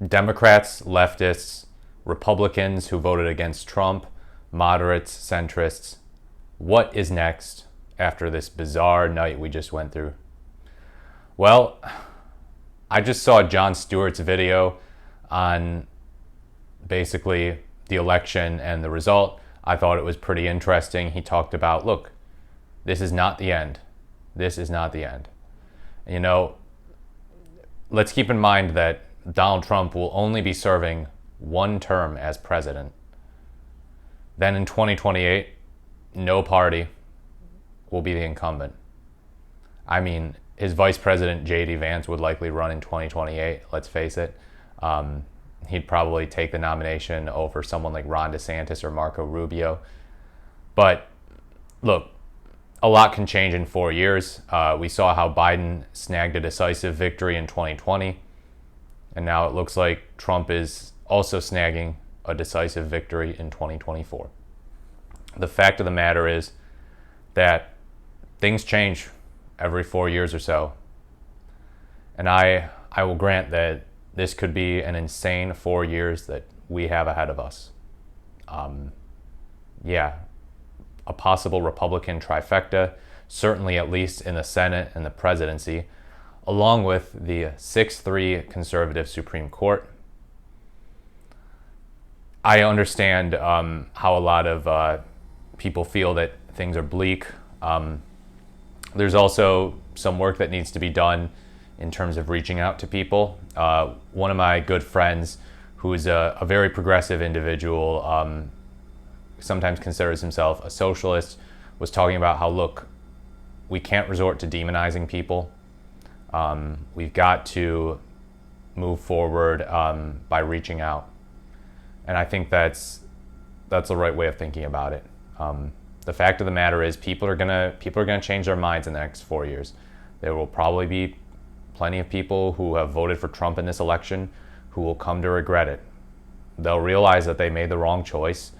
Democrats, leftists, Republicans who voted against Trump, moderates, centrists. What is next after this bizarre night we just went through? Well, I just saw Jon Stewart's video on basically the election and the result. I thought it was pretty interesting. He talked about, look, this is not the end. This is not the end. You know, let's keep in mind that Donald Trump will only be serving one term as president. Then in 2028, no party will be the incumbent. I mean, his vice president, J.D. Vance, would likely run in 2028, let's face it. He'd probably take the nomination over someone like Ron DeSantis or Marco Rubio. But look, a lot can change in 4 years. We saw how Biden snagged a decisive victory in 2020. And now it looks like Trump is also snagging a decisive victory in 2024. The fact of the matter is that things change every 4 years or so. And I will grant that this could be an insane 4 years that we have ahead of us. A possible Republican trifecta, certainly at least in the Senate and the presidency, along with the 6-3 conservative Supreme Court. I understand how a lot of people feel that things are bleak. There's also some work that needs to be done in terms of reaching out to people. One of my good friends, who is a very progressive individual, sometimes considers himself a socialist, was talking about how, look, we can't resort to demonizing people. We've got to move forward by reaching out. And I think that's the right way of thinking about it. The fact of the matter is people are gonna change their minds in the next 4 years. There will probably be plenty of people who have voted for Trump in this election who will come to regret it. They'll realize that they made the wrong choice,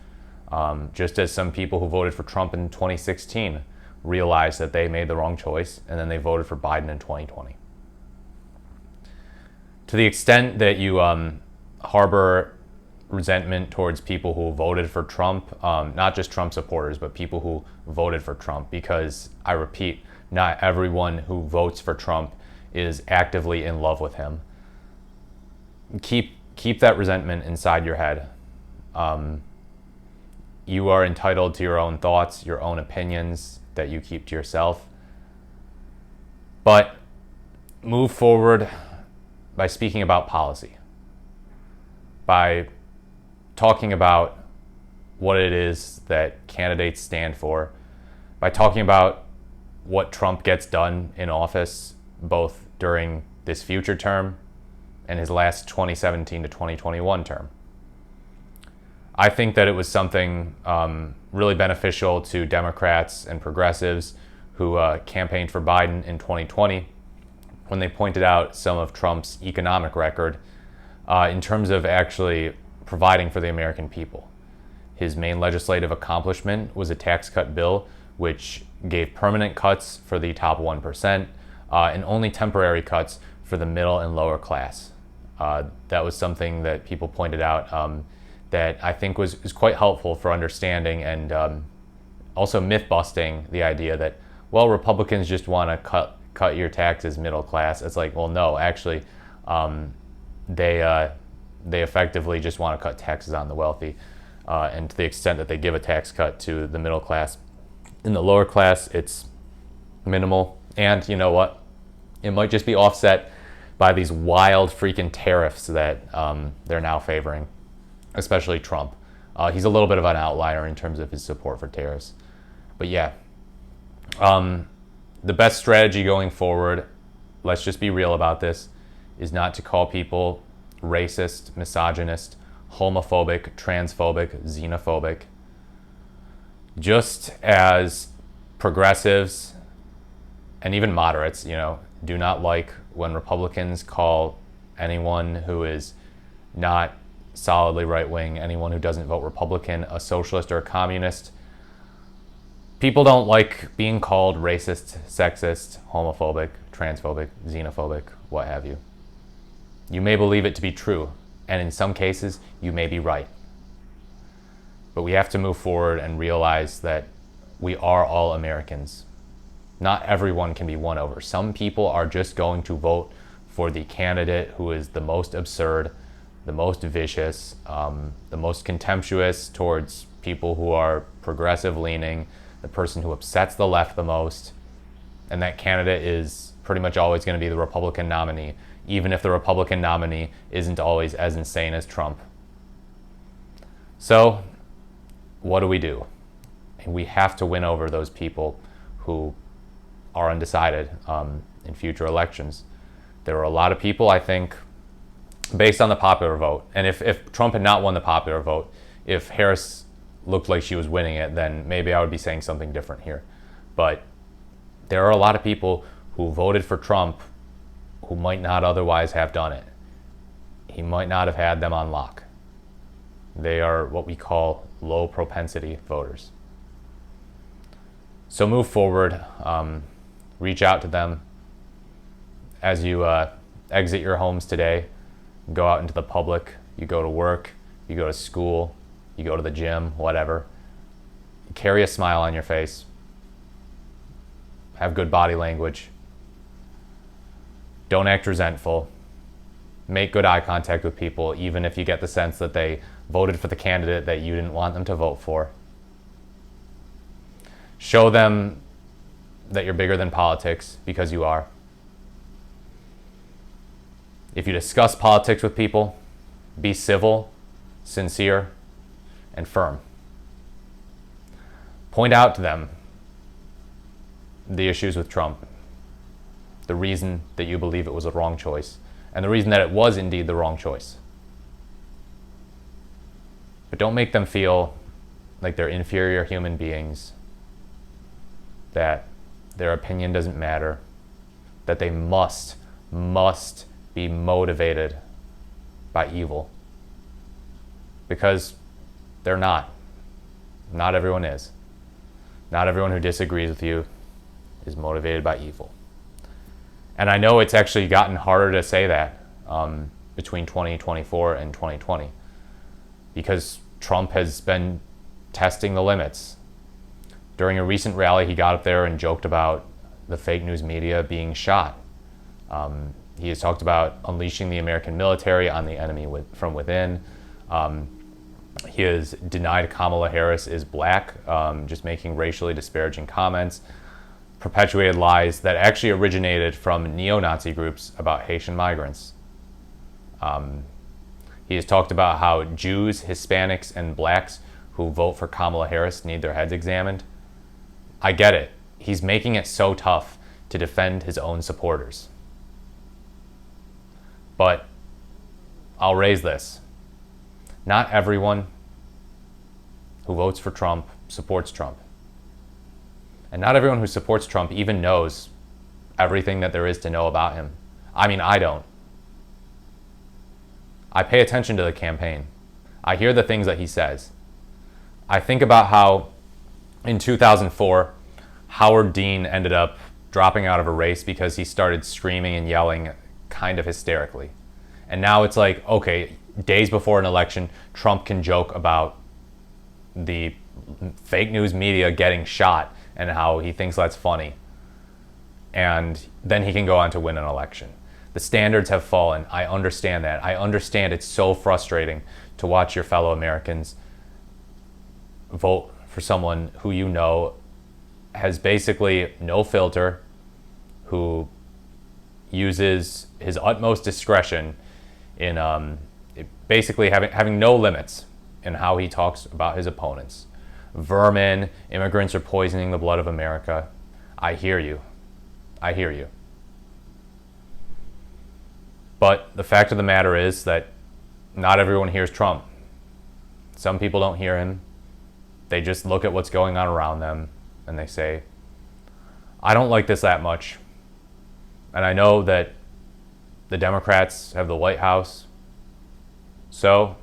just as some people who voted for Trump in 2016 realized that they made the wrong choice, and then they voted for Biden in 2020. To the extent that you harbor resentment towards people who voted for Trump, not just Trump supporters, but people who voted for Trump, because I repeat, not everyone who votes for Trump is actively in love with him. Keep that resentment inside your head. You are entitled to your own thoughts, your own opinions that you keep to yourself. But move forward by speaking about policy, by talking about what it is that candidates stand for, by talking about what Trump gets done in office, both during this future term and his last 2017 to 2021 term. I think that it was something really beneficial to Democrats and progressives who campaigned for Biden in 2020 when they pointed out some of Trump's economic record in terms of actually providing for the American people. His main legislative accomplishment was a tax cut bill which gave permanent cuts for the top 1% and only temporary cuts for the middle and lower class. That was something that people pointed out that I think was quite helpful for understanding and also myth-busting the idea that, well, Republicans just want to cut your taxes middle class. It's like, well, no, actually, they effectively just want to cut taxes on the wealthy. And to the extent that they give a tax cut to the middle class, in the lower class, it's minimal. And you know what? It might just be offset by these wild freaking tariffs that they're now favoring, especially Trump. He's a little bit of an outlier in terms of his support for tariffs. But yeah, the best strategy going forward, let's just be real about this, is not to call people racist, misogynist, homophobic, transphobic, xenophobic. Just as progressives and even moderates, do not like when Republicans call anyone who is not solidly right-wing, anyone who doesn't vote Republican, a socialist or a communist. People don't like being called racist, sexist, homophobic, transphobic, xenophobic, what have you. You may believe it to be true, And in some cases, you may be right. But we have to move forward and realize that we are all Americans. Not everyone can be won over. Some people are just going to vote for the candidate who is the most absurd, the most vicious, the most contemptuous towards people who are progressive leaning, the person who upsets the left the most. And that candidate is pretty much always going to be the Republican nominee, even if the Republican nominee isn't always as insane as Trump. So, what do we do? And we have to win over those people who are undecided in future elections. There are a lot of people, I think, based on the popular vote, and if Trump had not won the popular vote, if Harris looked like she was winning it, then maybe I would be saying something different here. But there are a lot of people who voted for Trump who might not otherwise have done it. He might not have had them on lock. They are what we call low propensity voters. So move forward, reach out to them as you exit your homes today, go out into the public, you go to work, you go to school, you go to the gym, whatever. Carry a smile on your face. Have good body language. Don't act resentful. Make good eye contact with people, even if you get the sense that they voted for the candidate that you didn't want them to vote for. Show them that you're bigger than politics, because you are. If you discuss politics with people, be civil, sincere, and firm. Point out to them the issues with Trump, the reason that you believe it was a wrong choice, and the reason that it was indeed the wrong choice. But don't make them feel like they're inferior human beings, that their opinion doesn't matter, that they must be motivated by evil. Because they're not. Not everyone is. Not everyone who disagrees with you is motivated by evil. And I know it's actually gotten harder to say that between 2024 and 2020, because Trump has been testing the limits. During a recent rally, he got up there and joked about the fake news media being shot. He has talked about unleashing the American military on the enemy from within. He has denied Kamala Harris is black, just making racially disparaging comments, perpetuated lies that actually originated from neo-Nazi groups about Haitian migrants. He has talked about how Jews, Hispanics, and blacks who vote for Kamala Harris need their heads examined. I get it. He's making it so tough to defend his own supporters. But I'll raise this. Not everyone who votes for Trump supports Trump. And not everyone who supports Trump even knows everything that there is to know about him. I mean, I don't. I pay attention to the campaign. I hear the things that he says. I think about how in 2004, Howard Dean ended up dropping out of a race because he started screaming and yelling kind of hysterically. And now it's like, okay, days before an election, Trump can joke about the fake news media getting shot and how he thinks that's funny. And then he can go on to win an election. The standards have fallen. I understand that. I understand it's so frustrating to watch your fellow Americans vote for someone who you know has basically no filter, who uses his utmost discretion in basically having no limits in how he talks about his opponents. Vermin, immigrants are poisoning the blood of America. I hear you. I hear you. But the fact of the matter is that not everyone hears Trump. Some people don't hear him. They just look at what's going on around them and they say, I don't like this that much. And I know that the Democrats have the White House, so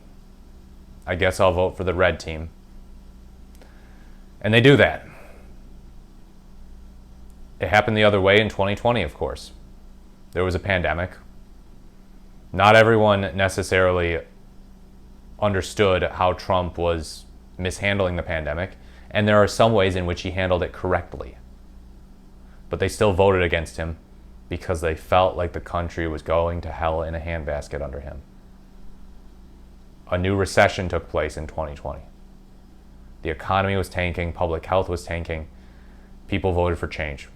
I guess I'll vote for the red team. And they do that. It happened the other way in 2020, of course. There was a pandemic. Not everyone necessarily understood how Trump was mishandling the pandemic, and there are some ways in which he handled it correctly. But they still voted against him because they felt like the country was going to hell in a handbasket under him. A new recession took place in 2020. The economy was tanking, public health was tanking. People voted for change.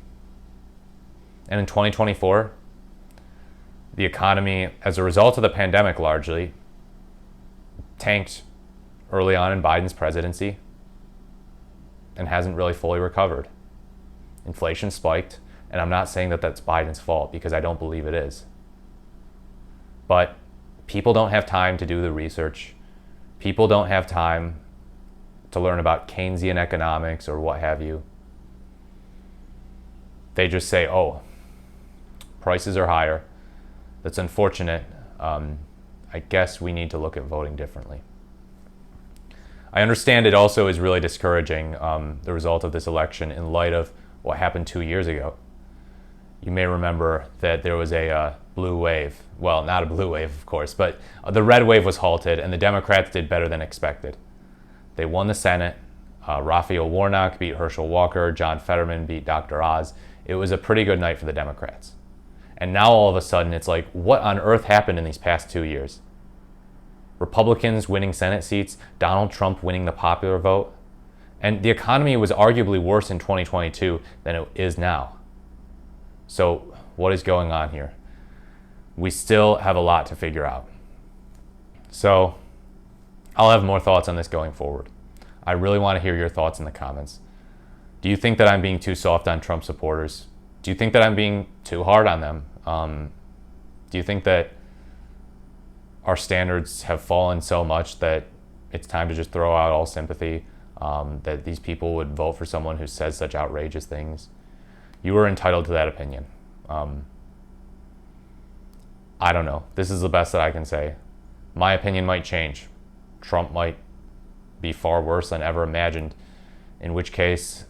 And in 2024, the economy, as a result of the pandemic largely, tanked early on in Biden's presidency and hasn't really fully recovered. Inflation spiked, and I'm not saying that that's Biden's fault because I don't believe it is. But people don't have time to do the research. People don't have time to learn about Keynesian economics or what have you. They just say, oh, prices are higher. That's unfortunate. I guess we need to look at voting differently. I understand it also is really discouraging, the result of this election in light of what happened 2 years ago. You may remember that there was a blue wave. Well, not a blue wave, of course, but the red wave was halted, and the Democrats did better than expected. They won the Senate. Raphael Warnock beat Herschel Walker. John Fetterman beat Dr. Oz. It was a pretty good night for the Democrats. And now all of a sudden, it's like, what on earth happened in these past 2 years? Republicans winning Senate seats, Donald Trump winning the popular vote. And the economy was arguably worse in 2022 than it is now. So what is going on here? We still have a lot to figure out. So I'll have more thoughts on this going forward. I really want to hear your thoughts in the comments. Do you think that I'm being too soft on Trump supporters? Do you think that I'm being too hard on them? Do you think that our standards have fallen so much that it's time to just throw out all sympathy, that these people would vote for someone who says such outrageous things? You are entitled to that opinion. I don't know. This is the best that I can say. My opinion might change. Trump might be far worse than ever imagined, in which case,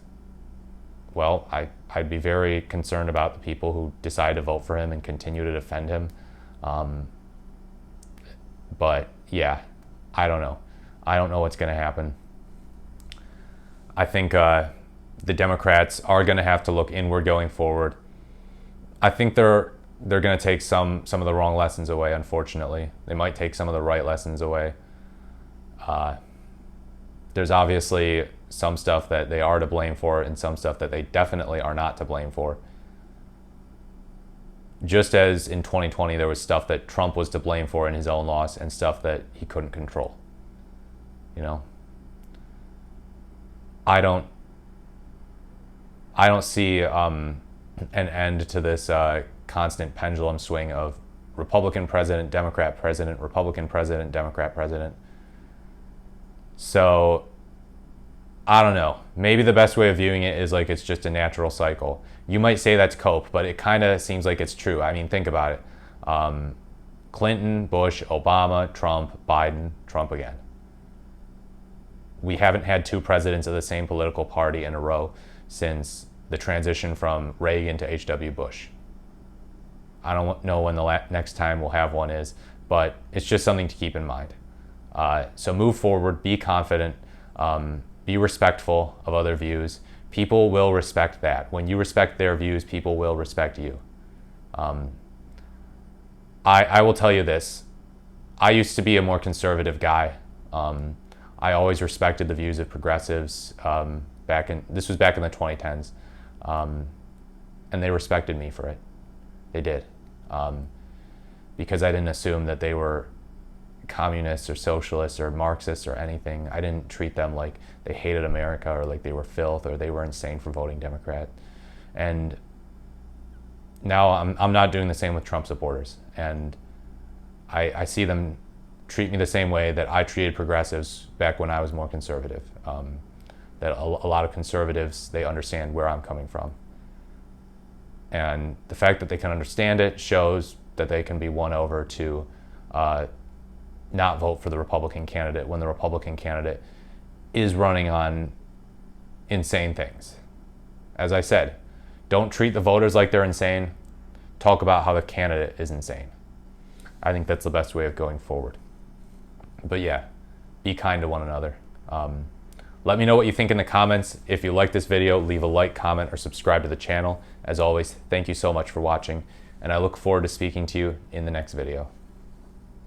well, I'd be very concerned about the people who decide to vote for him and continue to defend him. But yeah, I don't know. I don't know what's going to happen. I think the Democrats are going to have to look inward going forward. I think they're going to take some of the wrong lessons away, unfortunately. They might take some of the right lessons away. There's obviously some stuff that they are to blame for and some stuff that they definitely are not to blame for. Just as in 2020, there was stuff that Trump was to blame for in his own loss and stuff that he couldn't control. You know? I don't see an end to this constant pendulum swing of Republican president, Democrat president, Republican president, Democrat president. So, I don't know. Maybe the best way of viewing it is like it's just a natural cycle. You might say that's cope, but it kind of seems like it's true. I mean, think about it. Clinton, Bush, Obama, Trump, Biden, Trump again. We haven't had two presidents of the same political party in a row since the transition from Reagan to H.W. Bush. I don't know when the next time we'll have one is, but it's just something to keep in mind. So move forward, be confident, be respectful of other views. People will respect that. When you respect their views, people will respect you. I will tell you this. I used to be a more conservative guy. I always respected the views of progressives. This was back in the 2010s. And they respected me for it. They did. Because I didn't assume that they were communists or socialists or Marxists or anything. I didn't treat them like they hated America or like they were filth or they were insane for voting Democrat. And now I'm not doing the same with Trump supporters. And I see them treat me the same way that I treated progressives back when I was more conservative. That a lot of conservatives, they understand where I'm coming from. And the fact that they can understand it shows that they can be won over to not vote for the Republican candidate when the Republican candidate is running on insane things. As I said, don't treat the voters like they're insane. Talk about how the candidate is insane. I think that's the best way of going forward. But yeah, be kind to one another. Let me know what you think in the comments. If you like this video, leave a like, comment, or subscribe to the channel. As always, thank you so much for watching, and I look forward to speaking to you in the next video.